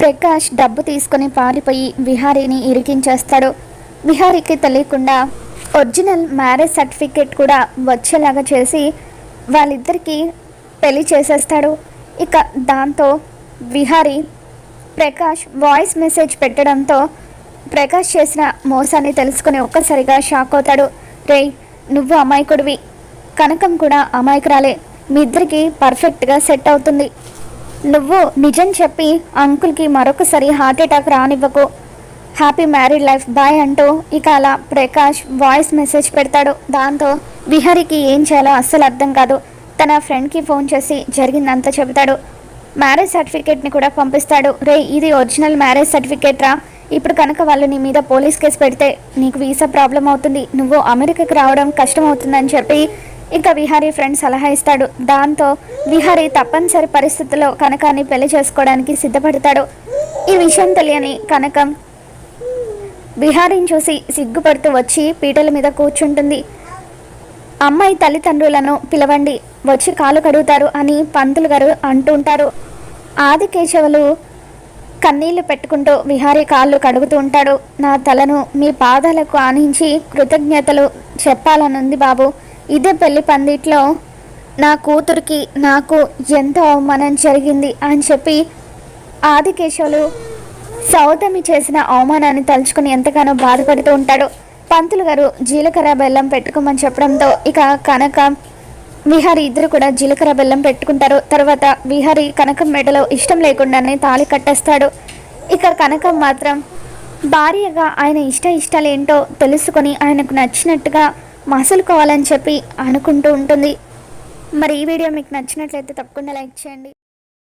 ప్రకాష్ డబ్బు తీసుకుని పారిపోయి విహారీని ఇరికించేస్తాడు. విహారీకి తెలియకుండా ఒరిజినల్ మ్యారేజ్ సర్టిఫికేట్ కూడా వచ్చేలాగా చేసి వాళ్ళిద్దరికీ పెళ్లి చేసేస్తాడు. ఇక దాంతో విహారీ ప్రకాష్ వాయిస్ మెసేజ్ పెట్టడంతో ప్రకాష్ చేసిన మోసాన్ని తెలుసుకుని ఒక్కసారిగా షాక్ అవుతాడు. రేయ్, నువ్వు అమాయకుడివి, కనకం కూడా అమాయకురాలే, మీ ఇద్దరికి పర్ఫెక్ట్గా సెట్ అవుతుంది. నువ్వు నిజం చెప్పి అంకుల్కి మరొకసారి హార్ట్ అటాక్ రానివ్వకు, హ్యాపీ మ్యారీడ్ లైఫ్, బాయ్ అంటూ ఇక అలా ప్రకాష్ వాయిస్ మెసేజ్ పెడతాడు. దాంతో విహారీకి ఏం చేయాలో అస్సలు అర్థం కాదు. తన ఫ్రెండ్కి ఫోన్ చేసి జరిగిందంతా చెబుతాడు. మ్యారేజ్ సర్టిఫికేట్ని కూడా పంపిస్తాడు. రే, ఇది ఒరిజినల్ మ్యారేజ్ సర్టిఫికేట్ రా, ఇప్పుడు కనుక వాళ్ళు నీ మీద పోలీస్ కేసు పెడితే నీకు వీసా ప్రాబ్లం అవుతుంది, నువ్వు అమెరికాకి రావడం కష్టం అవుతుందని చెప్పి ఇక విహారీ ఫ్రెండ్ సలహా ఇస్తాడు. దాంతో విహారీ తప్పనిసరి పరిస్థితుల్లో కనకాన్ని పెళ్లి చేసుకోవడానికి సిద్ధపడతాడు. ఈ విషయం తెలియని కనకం విహారీని చూసి సిగ్గుపడుతూ వచ్చి పీటల మీద కూర్చుంటుంది. అమ్మాయి తల్లిదండ్రులను పిలవండి, వచ్చి కాలు కడుగుతారు అని పంతులు గారు అంటుంటారు. ఆదికేశవులు కన్నీళ్లు పెట్టుకుంటూ విహారీ కాళ్ళు కడుగుతూ ఉంటాడు. నా తలను మీ పాదాలకు ఆనించి కృతజ్ఞతలు చెప్పాలనుంది బాబు. ఇదే పెళ్లి పందిట్లో నా కూతురికి నాకు ఎంతో అవమానం జరిగింది అని చెప్పి ఆదికేశవులు సౌతమి చేసిన అవమానాన్ని తలుచుకుని ఎంతగానో బాధపడుతూ ఉంటాడు. పంతులు గారు జీలకర్ర బెల్లం పెట్టుకోమని చెప్పడంతో ఇక కనక విహారీ ఇద్దరు కూడా జీలకర్ర బెల్లం పెట్టుకుంటారు. తర్వాత విహారీ కనకం మెడలో ఇష్టం లేకుండానే తాళి కట్టేస్తాడు. ఇక కనకం మాత్రం భార్యగా ఆయన ఇష్టాలు ఏంటో తెలుసుకొని ఆయనకు నచ్చినట్టుగా మసులుకోవాలని చెప్పి అనుకుంటూ ఉంటుంది. మరి ఈ వీడియో మీకు నచ్చినట్లయితే తప్పకుండా లైక్ చేయండి.